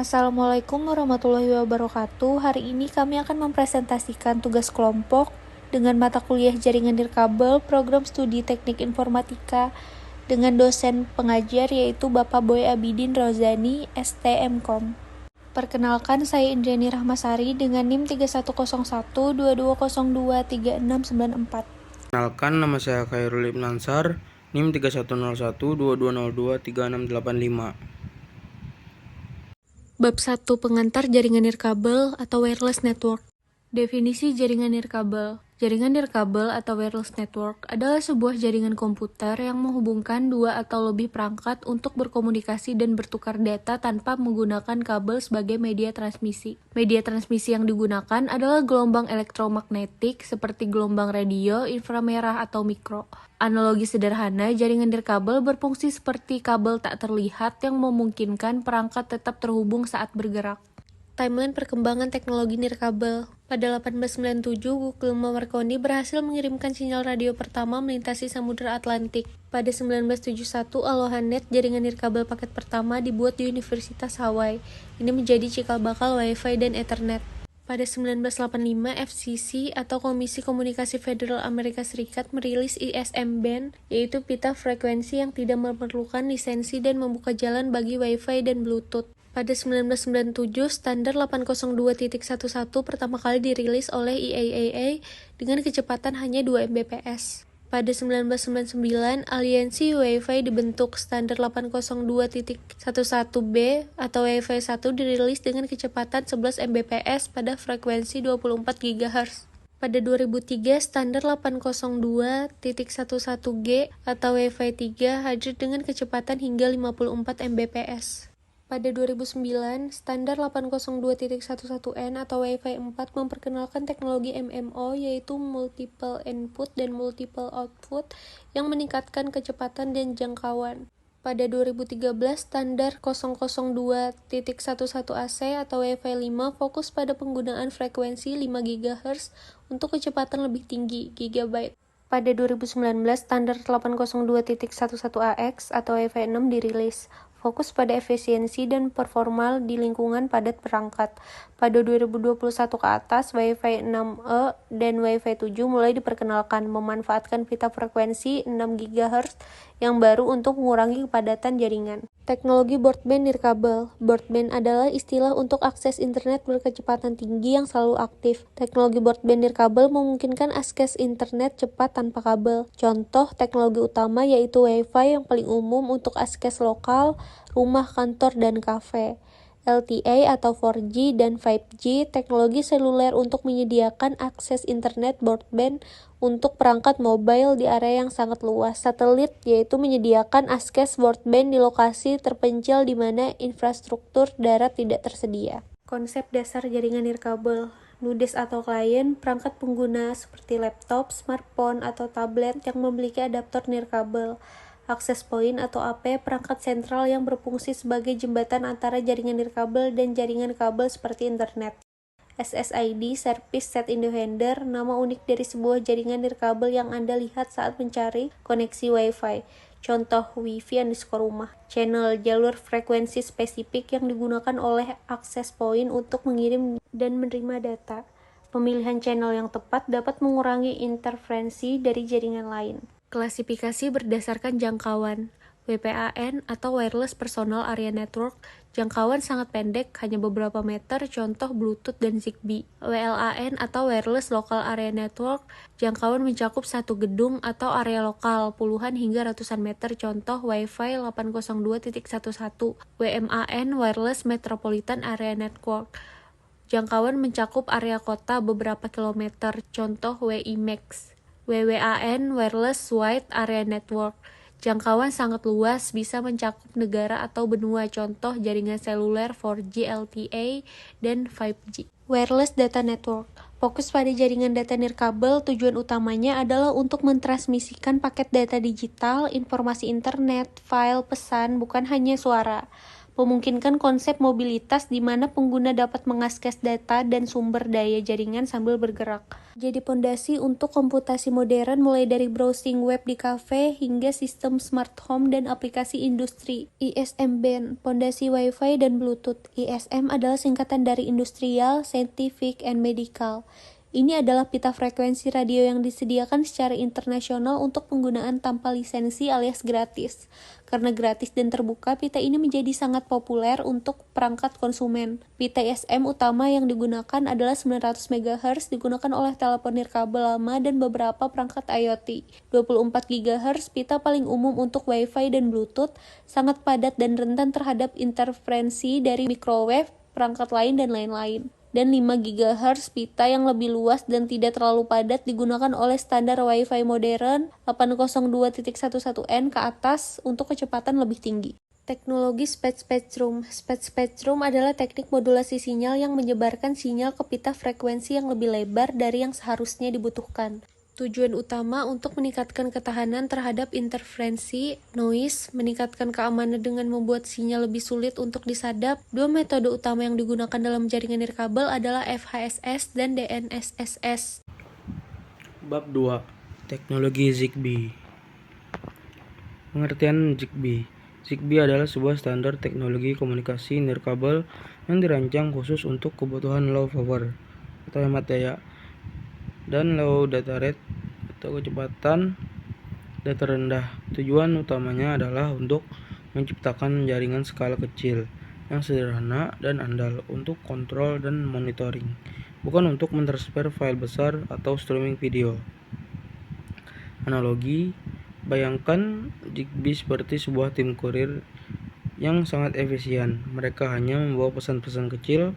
Assalamualaikum warahmatullahi wabarakatuh. Hari ini kami akan mempresentasikan tugas kelompok dengan mata kuliah jaringan nirkabel program studi teknik informatika dengan dosen pengajar yaitu Bapak Boy Abidin Rozani, STMKom. Perkenalkan, saya Indriani Rahmasari dengan NIM 310122023694. Perkenalkan, nama saya Khairul Ibn Ansar, NIM 310122023685. Bab 1, pengantar jaringan nirkabel atau wireless network. Definisi jaringan nirkabel. Jaringan nirkabel atau wireless network adalah sebuah jaringan komputer yang menghubungkan dua atau lebih perangkat untuk berkomunikasi dan bertukar data tanpa menggunakan kabel sebagai media transmisi. Media transmisi yang digunakan adalah gelombang elektromagnetik seperti gelombang radio, inframerah, atau mikro. Analogi sederhana, jaringan nirkabel berfungsi seperti kabel tak terlihat yang memungkinkan perangkat tetap terhubung saat bergerak. Timeline perkembangan teknologi nirkabel. Pada 1897, Guglielmo Marconi berhasil mengirimkan sinyal radio pertama melintasi Samudra Atlantik. Pada 1971, Aloha Net, jaringan nirkabel paket pertama, dibuat di Universitas Hawaii. Ini menjadi cikal bakal Wi-Fi dan Ethernet. Pada 1985, FCC atau Komisi Komunikasi Federal Amerika Serikat merilis ISM band, yaitu pita frekuensi yang tidak memerlukan lisensi dan membuka jalan bagi Wi-Fi dan Bluetooth. Pada 1997, standar 802.11 pertama kali dirilis oleh IAAA dengan kecepatan hanya 2 Mbps. Pada 1999, aliansi Wi-Fi dibentuk. Standar 802.11b atau Wi-Fi 1 dirilis dengan kecepatan 11 Mbps pada frekuensi 24 GHz. Pada 2003, standar 802.11g atau Wi-Fi 3 hadir dengan kecepatan hingga 54 Mbps. Pada 2009, standar 802.11n atau Wi-Fi 4 memperkenalkan teknologi MMO, yaitu Multiple Input dan Multiple Output, yang meningkatkan kecepatan dan jangkauan. Pada 2013, standar 002.11ac atau Wi-Fi 5 fokus pada penggunaan frekuensi 5 GHz untuk kecepatan lebih tinggi, GB. Pada 2019, standar 802.11ax atau Wi-Fi 6 dirilis, fokus pada efisiensi dan performa di lingkungan padat perangkat. Pada 2021 ke atas, Wi-Fi 6E dan Wi-Fi 7 mulai diperkenalkan, memanfaatkan pita frekuensi 6 GHz yang baru untuk mengurangi kepadatan jaringan. Teknologi broadband nirkabel. Broadband adalah istilah untuk akses internet berkecepatan tinggi yang selalu aktif. Teknologi broadband nirkabel memungkinkan akses internet cepat tanpa kabel. Contoh teknologi utama yaitu Wi-Fi yang paling umum untuk akses lokal, rumah, kantor, dan kafe. LTE atau 4G dan 5G, teknologi seluler untuk menyediakan akses internet broadband untuk perangkat mobile di area yang sangat luas. Satelit, yaitu menyediakan akses broadband di lokasi terpencil di mana infrastruktur darat tidak tersedia. Konsep dasar jaringan nirkabel. Nudes atau klien, perangkat pengguna seperti laptop, smartphone, atau tablet yang memiliki adaptor nirkabel. Access point atau AP, perangkat sentral yang berfungsi sebagai jembatan antara jaringan nirkabel dan jaringan kabel seperti internet. SSID, Service Set Independent, nama unik dari sebuah jaringan nirkabel yang Anda lihat saat mencari koneksi Wi-Fi. Contoh Wi-Fi_rumah. Channel, jalur frekuensi spesifik yang digunakan oleh access point untuk mengirim dan menerima data. Pemilihan channel yang tepat dapat mengurangi interferensi dari jaringan lain. Klasifikasi berdasarkan jangkauan. WPAN atau Wireless Personal Area Network, jangkauan sangat pendek, hanya beberapa meter, contoh Bluetooth dan Zigbee. WLAN atau Wireless Local Area Network, jangkauan mencakup satu gedung atau area lokal, puluhan hingga ratusan meter, contoh Wi-Fi 802.11. WMAN Wireless Metropolitan Area Network, jangkauan mencakup area kota beberapa kilometer, contoh WiMAX. WWAN Wireless Wide Area Network, jangkauan sangat luas, bisa mencakup negara atau benua, contoh jaringan seluler 4G LTE dan 5G. Wireless Data Network, fokus pada jaringan data nirkabel. Tujuan utamanya adalah untuk mentransmisikan paket data digital, informasi internet, file, pesan, bukan hanya suara. memungkinkan konsep mobilitas di mana pengguna dapat mengakses data dan sumber daya jaringan sambil bergerak. Jadi pondasi untuk komputasi modern mulai dari browsing web di kafe hingga sistem smart home dan aplikasi industri. ISM band, pondasi Wi-Fi dan Bluetooth. ISM adalah singkatan dari Industrial, Scientific, and Medical. Ini adalah pita frekuensi radio yang disediakan secara internasional untuk penggunaan tanpa lisensi alias gratis. Karena gratis dan terbuka, pita ini menjadi sangat populer untuk perangkat konsumen. Pita ISM utama yang digunakan adalah 900 MHz digunakan oleh telepon nirkabel lama dan beberapa perangkat IoT. 24 GHz pita paling umum untuk Wi-Fi dan Bluetooth, sangat padat dan rentan terhadap interferensi dari microwave, perangkat lain dan lain-lain. Dan 5 GHz pita yang lebih luas dan tidak terlalu padat digunakan oleh standar Wi-Fi modern 802.11n ke atas untuk kecepatan lebih tinggi. Teknologi Spectrum. Spectrum adalah teknik modulasi sinyal yang menyebarkan sinyal ke pita frekuensi yang lebih lebar dari yang seharusnya dibutuhkan. Tujuan utama untuk meningkatkan ketahanan terhadap interferensi, noise, meningkatkan keamanan dengan membuat sinyal lebih sulit untuk disadap. Dua metode utama yang digunakan dalam jaringan nirkabel adalah FHSS dan DNSSS. Bab 2. Teknologi Zigbee. Pengertian Zigbee. Zigbee adalah sebuah standar teknologi komunikasi nirkabel yang dirancang khusus untuk kebutuhan low power atau hemat daya dan low data rate atau kecepatan data rendah. Tujuan utamanya adalah untuk menciptakan jaringan skala kecil yang sederhana dan andal untuk kontrol dan monitoring, bukan untuk mentransfer file besar atau streaming video. Analogi, bayangkan Zigbee seperti sebuah tim kurir yang sangat efisien. Mereka hanya membawa pesan-pesan kecil,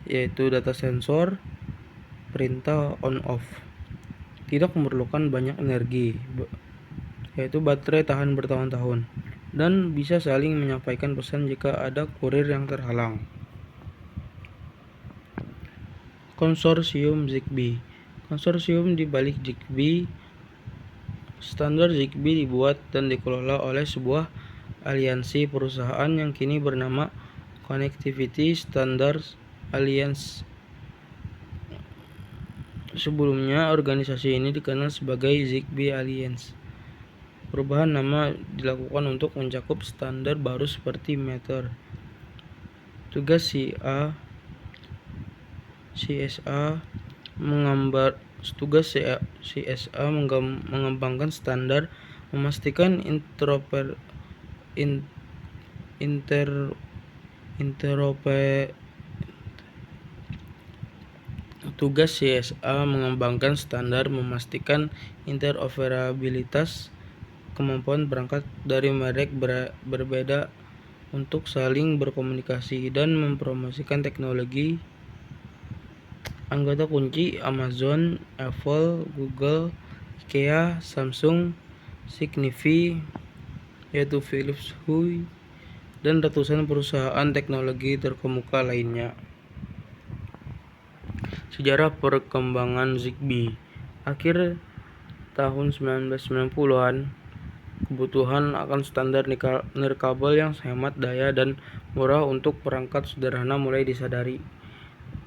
yaitu data sensor, perintah on-off. Tidak memerlukan banyak energi, yaitu baterai tahan bertahun-tahun, dan bisa saling menyampaikan pesan jika ada kurir yang terhalang. Konsorsium Zigbee. Konsorsium di balik Zigbee. Standar Zigbee dibuat dan dikelola oleh sebuah aliansi perusahaan yang kini bernama Connectivity Standards Alliance. Sebelumnya, organisasi ini dikenal sebagai Zigbee Alliance. Perubahan nama dilakukan untuk mencakup standar baru seperti Matter. Tugas CSA mengembangkan standar, memastikan Tugas CSA mengembangkan standar, memastikan interoperabilitas, kemampuan perangkat dari merek berbeda untuk saling berkomunikasi, dan mempromosikan teknologi. Anggota kunci Amazon, Apple, Google, IKEA, Samsung, Signify, yaitu Philips Hue, dan ratusan perusahaan teknologi terkemuka lainnya. Sejarah perkembangan Zigbee. Akhir tahun 1990-an, kebutuhan akan standar nirkabel yang hemat daya dan murah untuk perangkat sederhana mulai disadari.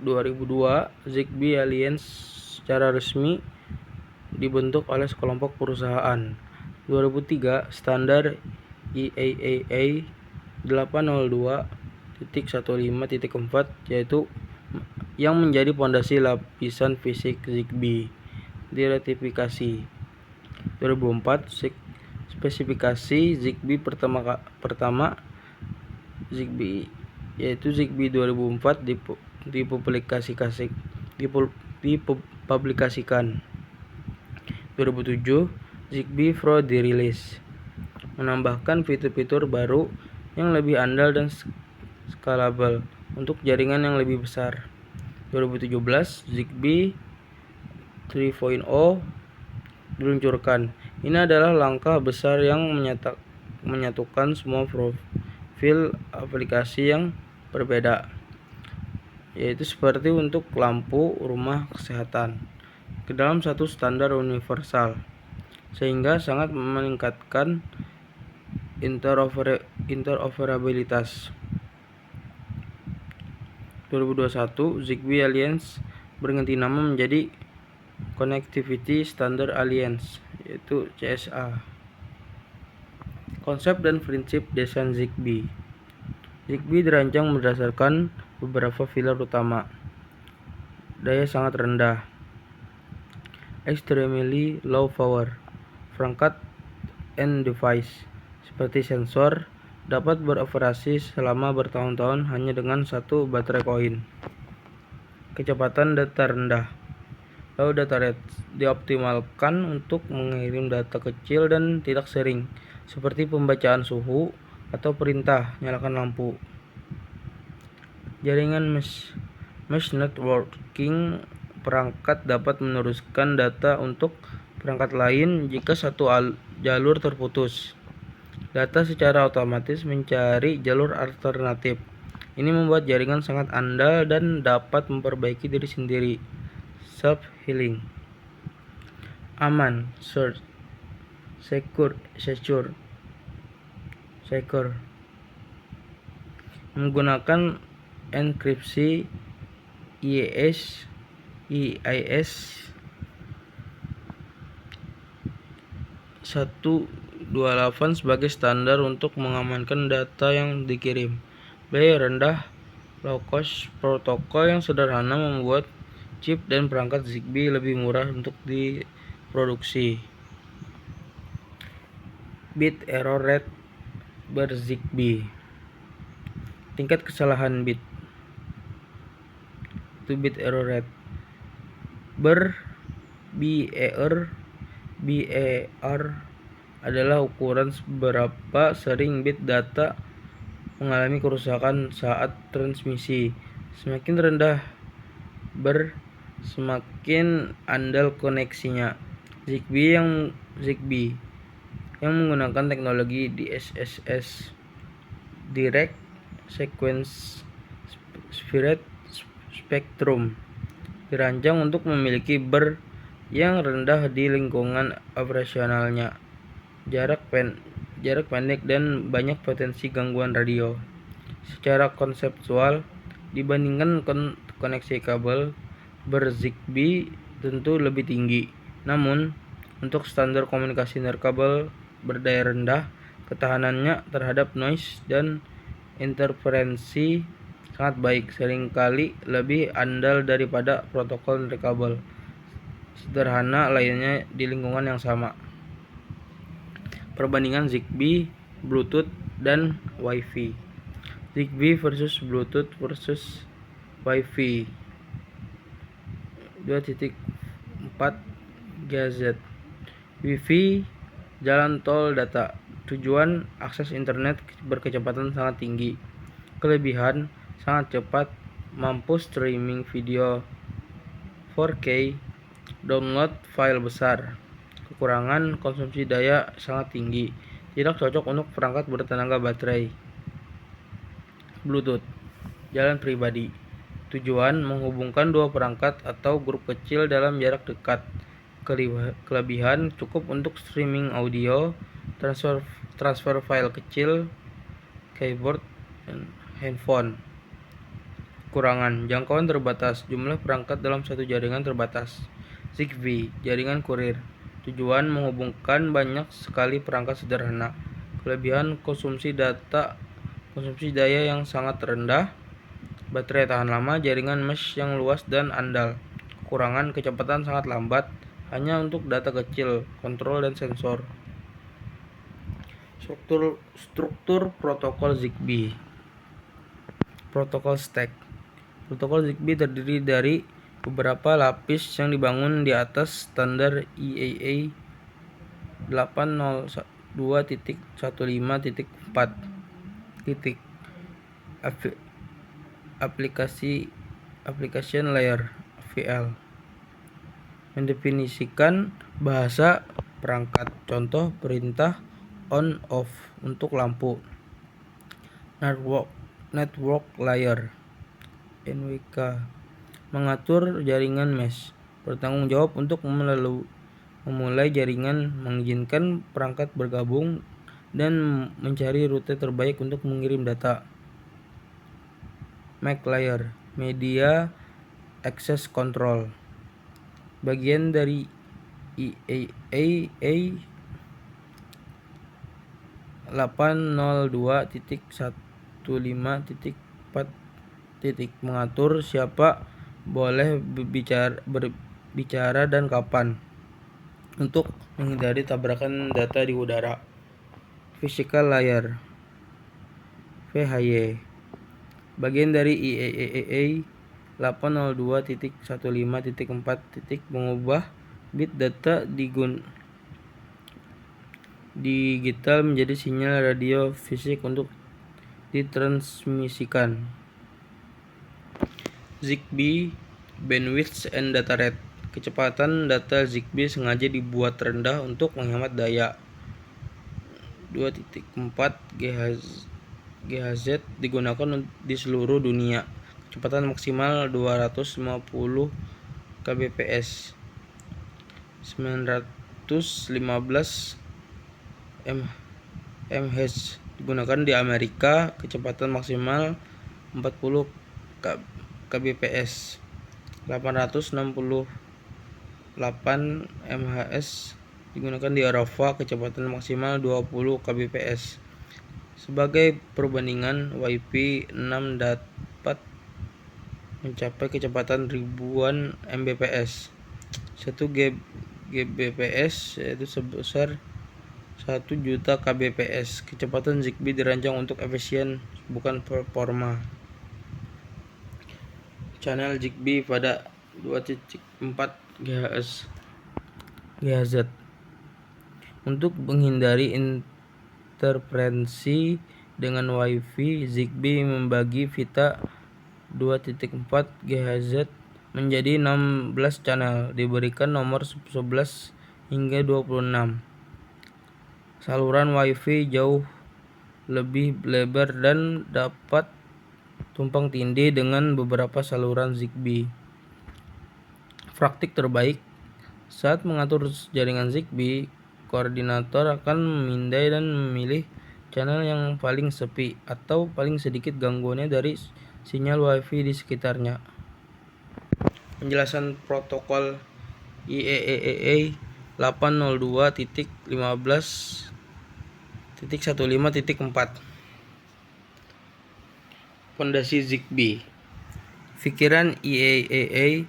2002, Zigbee Alliance secara resmi dibentuk oleh sekelompok perusahaan. 2003, standar IEEE 802.15.4 yaitu yang menjadi pondasi lapisan fisik Zigbee diratifikasi. 2004, spesifikasi Zigbee pertama Zigbee yaitu Zigbee 2004 dipublikasikan. 2007, Zigbee Pro dirilis, menambahkan fitur-fitur baru yang lebih andal dan scalable untuk jaringan yang lebih besar. 2017, Zigbee 3.0 diluncurkan. Ini adalah langkah besar yang menyatukan semua profil aplikasi yang berbeda, yaitu seperti untuk lampu rumah kesehatan, ke dalam satu standar universal, sehingga sangat meningkatkan interoperabilitas. 2021, Zigbee Alliance berganti nama menjadi Connectivity Standard Alliance, yaitu CSA. Konsep dan prinsip desain Zigbee. Zigbee dirancang berdasarkan beberapa pilar utama. Daya sangat rendah, extremely low power. Perangkat and device seperti sensor dapat beroperasi selama bertahun-tahun hanya dengan satu baterai koin. Kecepatan data rendah, low data rate, dioptimalkan untuk mengirim data kecil dan tidak sering, seperti pembacaan suhu atau perintah nyalakan lampu. Jaringan mesh networking, perangkat dapat meneruskan data untuk perangkat lain jika satu jalur terputus. Data secara otomatis mencari jalur alternatif. Ini membuat jaringan sangat andal dan dapat memperbaiki diri sendiri. Self-healing. Aman, secure. Menggunakan enkripsi EIS 128 sebagai standar untuk mengamankan data yang dikirim. Biaya rendah, low cost protokol yang sederhana membuat chip dan perangkat Zigbee lebih murah untuk diproduksi. Bit error rate ber-Zigbee. Tingkat kesalahan bit. Itu bit error rate. BER adalah ukuran seberapa sering bit data mengalami kerusakan saat transmisi. Semakin rendah semakin andal koneksinya. Zigbee yang menggunakan teknologi DSSS, Direct Sequence Spectrum, dirancang untuk memiliki yang rendah di lingkungan operasionalnya, jarak pendek dan banyak potensi gangguan radio. Secara konseptual, dibandingkan koneksi kabel, ber-Zigbee tentu lebih tinggi. Namun, untuk standar komunikasi nirkabel berdaya rendah, ketahanannya terhadap noise dan interferensi sangat baik, seringkali lebih andal daripada protokol nirkabel sederhana lainnya di lingkungan yang sama. Perbandingan Zigbee, Bluetooth, dan Wi-Fi. Zigbee versus Bluetooth versus Wi-Fi 2.4 GHz. Wi-Fi, jalan tol data. Tujuan, akses internet berkecepatan sangat tinggi. Kelebihan, sangat cepat, mampu streaming video 4K, download file besar. Kekurangan, konsumsi daya sangat tinggi, tidak cocok untuk perangkat bertenaga baterai. Bluetooth, jalan pribadi. Tujuan, menghubungkan dua perangkat atau grup kecil dalam jarak dekat. Kelebihan, cukup untuk streaming audio, transfer file kecil, keyboard, dan handphone. Kekurangan, jangkauan terbatas, jumlah perangkat dalam satu jaringan terbatas. Zigbee, jaringan kurir. Tujuan, menghubungkan banyak sekali perangkat sederhana. Kelebihan, konsumsi daya yang sangat rendah, baterai tahan lama, jaringan mesh yang luas dan andal. Kekurangan, kecepatan sangat lambat, hanya untuk data kecil, kontrol dan sensor. Struktur protokol Zigbee. Protokol stack. Protokol Zigbee terdiri dari beberapa lapis yang dibangun di atas standar IEEE 802.15.4. Application layer (APL) mendefinisikan bahasa perangkat, contoh perintah on off untuk lampu. Network layer (NWK) mengatur jaringan mesh, bertanggung jawab untuk memulai jaringan, mengizinkan perangkat bergabung, dan mencari rute terbaik untuk mengirim data. MAC layer Media Access Control. Bagian dari IAAA 802.15.4 mengatur siapa boleh berbicara dan kapan untuk menghindari tabrakan data di udara. Physical Layer (VHY). Bagian dari IAAA 802.15.4 mengubah bit data digital menjadi sinyal radio fisik untuk ditransmisikan. ZigBee Bandwidth and Data Rate. Kecepatan data ZigBee sengaja dibuat rendah untuk menghemat daya. 2.4 GHz digunakan di seluruh dunia. Kecepatan maksimal 250 kbps. 915 mHz digunakan di Amerika. Kecepatan maksimal 40 kbps. 868 mHz digunakan di Eropa. Kecepatan maksimal 20 kbps. Sebagai perbandingan, Wi-Fi 6 dapat mencapai kecepatan ribuan Mbps. 1 Gbps yaitu sebesar 1 juta kbps. Kecepatan ZigBee dirancang untuk efisien, bukan performa. Channel ZigBee pada 2.4 GHz. Untuk menghindari interferensi dengan Wi-Fi, ZigBee membagi pita 2.4 GHz menjadi 16 channel, diberikan nomor 11 hingga 26. Saluran Wi-Fi jauh lebih lebar dan dapat tumpang tindih dengan beberapa saluran ZigBee. Praktik terbaik saat mengatur jaringan ZigBee, koordinator akan memindai dan memilih channel yang paling sepi atau paling sedikit gangguannya dari sinyal Wi-Fi di sekitarnya. Penjelasan protokol IAAA 802.15.4. Fondasi ZigBee. Pikiran IAAA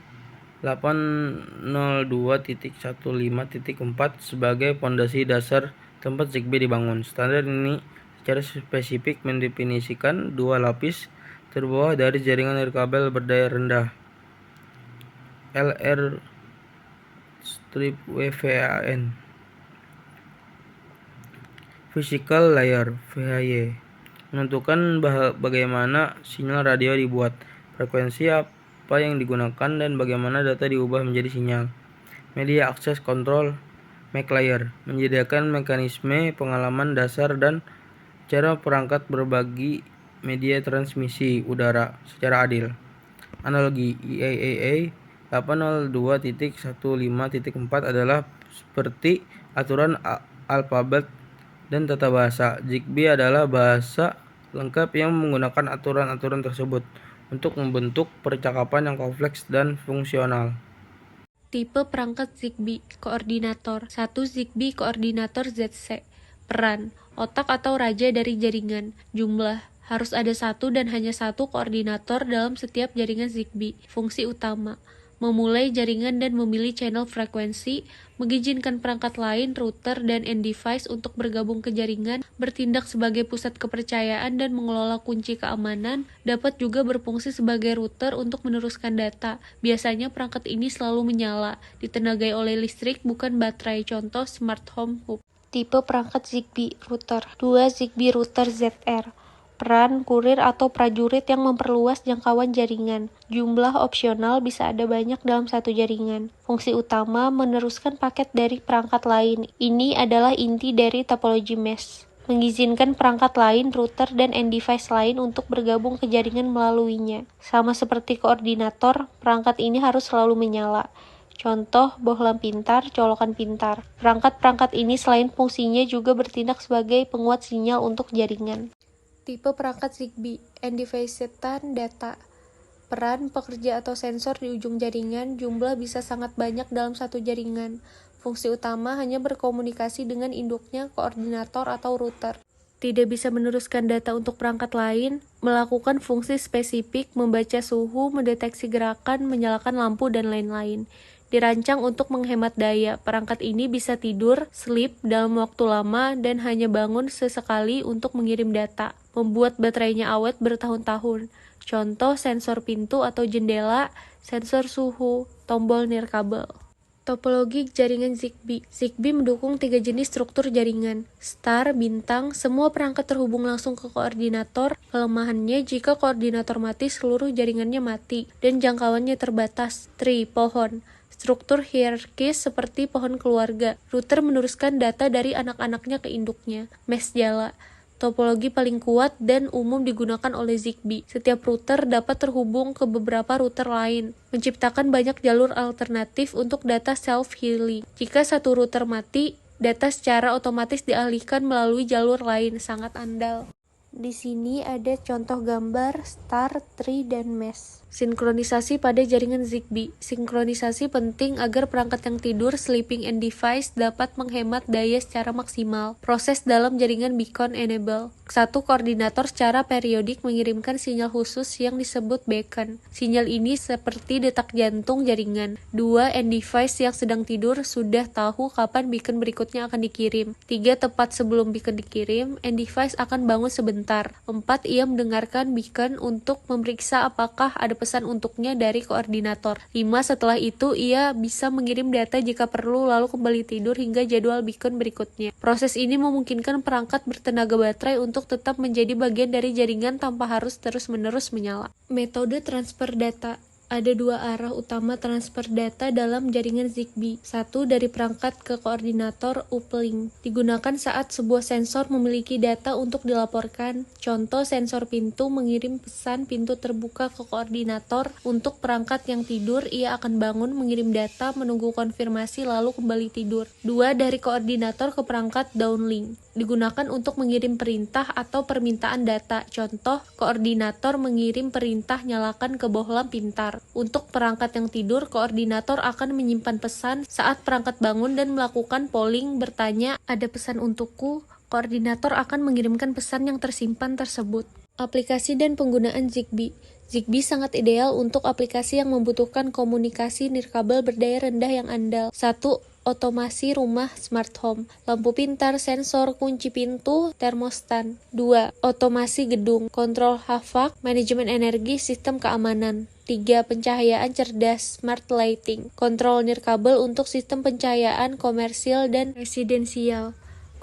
802.15.4 sebagai fondasi dasar tempat ZigBee dibangun. Standar ini secara spesifik mendefinisikan dua lapis terbawah dari jaringan nirkabel berdaya rendah LR/WVAN. Physical Layer (VHY) menentukan bagaimana sinyal radio dibuat, frekuensi apa yang digunakan, dan bagaimana data diubah menjadi sinyal. Media Access Control (MAC Layer) menyediakan mekanisme pengalaman dasar dan cara perangkat berbagi media transmisi udara secara adil. Analogi IAAA 802.15.4 adalah seperti aturan alfabet dan tata bahasa. ZigBee adalah bahasa lengkap yang menggunakan aturan-aturan tersebut untuk membentuk percakapan yang kompleks dan fungsional. Tipe perangkat ZigBee koordinator. 1. ZigBee koordinator ZC. Peran: otak atau raja dari jaringan. Jumlah: harus ada satu dan hanya satu koordinator dalam setiap jaringan ZigBee. Fungsi utama: memulai jaringan dan memilih channel frekuensi, mengizinkan perangkat lain, router, dan end device untuk bergabung ke jaringan, bertindak sebagai pusat kepercayaan dan mengelola kunci keamanan, dapat juga berfungsi sebagai router untuk meneruskan data. Biasanya perangkat ini selalu menyala, ditenagai oleh listrik bukan baterai, contoh smart home hub. Tipe perangkat ZigBee router. 2. ZigBee router ZR. Peran: kurir atau prajurit yang memperluas jangkauan jaringan. Jumlah opsional, bisa ada banyak dalam satu jaringan. Fungsi utama: meneruskan paket dari perangkat lain. Ini adalah inti dari topologi mesh. Mengizinkan perangkat lain, router, dan end device lain untuk bergabung ke jaringan melaluinya. Sama seperti koordinator, perangkat ini harus selalu menyala. Contoh, bohlam pintar, colokan pintar. Perangkat-perangkat ini selain fungsinya juga bertindak sebagai penguat sinyal untuk jaringan. Tipe perangkat ZigBee, end device data. Peran pekerja atau sensor di ujung jaringan jumlah bisa sangat banyak dalam satu jaringan. Fungsi utama hanya berkomunikasi dengan induknya, koordinator atau router. Tidak bisa meneruskan data untuk perangkat lain, melakukan fungsi spesifik, membaca suhu, mendeteksi gerakan, menyalakan lampu, dan lain-lain. Dirancang untuk menghemat daya, perangkat ini bisa tidur, sleep, dalam waktu lama, dan hanya bangun sesekali untuk mengirim data, membuat baterainya awet bertahun-tahun. Contoh sensor pintu atau jendela, sensor suhu, tombol nirkabel. Topologi jaringan Zigbee. Zigbee mendukung 3 jenis struktur jaringan. Star, bintang, semua perangkat terhubung langsung ke koordinator. Kelemahannya, jika koordinator mati, seluruh jaringannya mati, dan jangkauannya terbatas. Tree, pohon. Struktur hierarkis seperti pohon keluarga. Router meneruskan data dari anak-anaknya ke induknya. Mesh jala. Topologi paling kuat dan umum digunakan oleh Zigbee. Setiap router dapat terhubung ke beberapa router lain, menciptakan banyak jalur alternatif untuk data self-healing. Jika satu router mati, data secara otomatis dialihkan melalui jalur lain, sangat andal. Di sini ada contoh gambar star, tree, dan mesh. Sinkronisasi pada jaringan Zigbee. Sinkronisasi penting agar perangkat yang tidur, sleeping and device, dapat menghemat daya secara maksimal. Proses dalam jaringan beacon enable. Satu, koordinator secara periodik mengirimkan sinyal khusus yang disebut beacon. Sinyal ini seperti detak jantung jaringan. 2, end device yang sedang tidur sudah tahu kapan beacon berikutnya akan dikirim. 3, tepat sebelum beacon dikirim, end device akan bangun sebentar. 4, ia mendengarkan beacon untuk memeriksa apakah ada pesan untuknya dari koordinator. 5, setelah itu ia bisa mengirim data jika perlu lalu kembali tidur hingga jadwal beacon berikutnya. Proses ini memungkinkan perangkat bertenaga baterai untuk tetap menjadi bagian dari jaringan tanpa harus terus-menerus menyala. Metode transfer data. Ada 2 arah utama transfer data dalam jaringan Zigbee. 1, dari perangkat ke koordinator uplink. Digunakan saat sebuah sensor memiliki data untuk dilaporkan. Contoh, sensor pintu mengirim pesan pintu terbuka ke koordinator. Untuk perangkat yang tidur, ia akan bangun, mengirim data, menunggu konfirmasi, lalu kembali tidur. 2, dari koordinator ke perangkat downlink. Digunakan untuk mengirim perintah atau permintaan data. Contoh, koordinator mengirim perintah nyalakan kebohlam pintar. Untuk perangkat yang tidur, koordinator akan menyimpan pesan saat perangkat bangun dan melakukan polling bertanya, "Ada pesan untukku?" Koordinator akan mengirimkan pesan yang tersimpan tersebut. Aplikasi dan penggunaan Zigbee. Zigbee sangat ideal untuk aplikasi yang membutuhkan komunikasi nirkabel berdaya rendah yang andal. 1, otomasi rumah smart home, lampu pintar, sensor, kunci pintu, termostan. 2, otomasi gedung, kontrol HVAC, manajemen energi, sistem keamanan. 3, pencahayaan cerdas, smart lighting, kontrol nirkabel untuk sistem pencahayaan komersil dan residensial.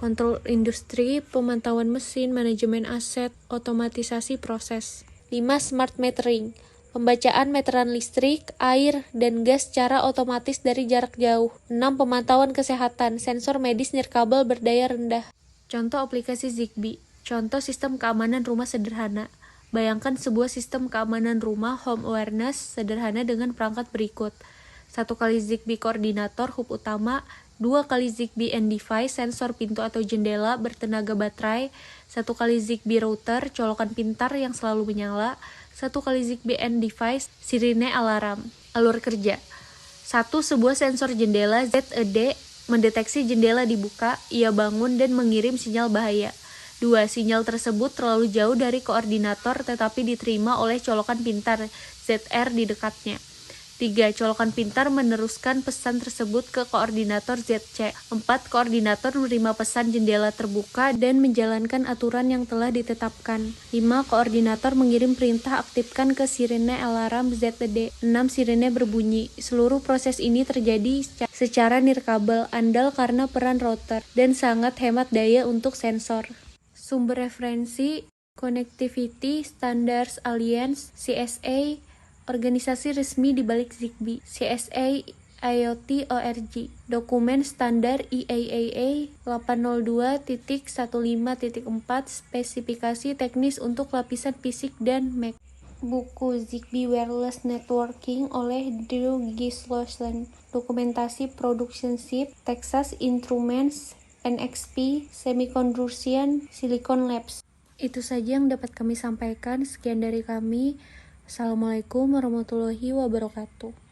Kontrol industri, pemantauan mesin, manajemen aset, otomatisasi proses. 5, smart metering, pembacaan meteran listrik, air, dan gas secara otomatis dari jarak jauh. 6, pemantauan kesehatan, sensor medis nirkabel berdaya rendah. Contoh aplikasi Zigbee. Contoh sistem keamanan rumah sederhana. Bayangkan sebuah sistem keamanan rumah home awareness sederhana dengan perangkat berikut. 1 kali Zigbee koordinator hub utama, 2 kali Zigbee end device sensor pintu atau jendela bertenaga baterai, 1 kali Zigbee router colokan pintar yang selalu menyala, 1 kali Zigbee end device sirine alarm. Alur kerja. 1. Sebuah sensor jendela ZED mendeteksi jendela dibuka, ia bangun dan mengirim sinyal bahaya. 2. Sinyal tersebut terlalu jauh dari koordinator tetapi diterima oleh colokan pintar ZR di dekatnya. 3. Colokan pintar meneruskan pesan tersebut ke koordinator ZC. 4. Koordinator menerima pesan jendela terbuka dan menjalankan aturan yang telah ditetapkan. 5. Koordinator mengirim perintah aktifkan ke sirene alarm ZD. 6. Sirene berbunyi. Seluruh proses ini terjadi secara nirkabel, andal karena peran router, dan sangat hemat daya untuk sensor. Sumber referensi: Connectivity Standards Alliance (CSA), organisasi resmi di balik Zigbee, CSA IoT org. Dokumen standar IAAA 802.15.4, spesifikasi teknis untuk lapisan fisik dan MAC. Buku Zigbee Wireless Networking oleh Drew Gislason. Dokumentasi Production Ship, Texas Instruments, NXP, Semiconduction, Silicon Labs. Itu saja yang dapat kami sampaikan. Sekian dari kami. Assalamualaikum warahmatullahi wabarakatuh.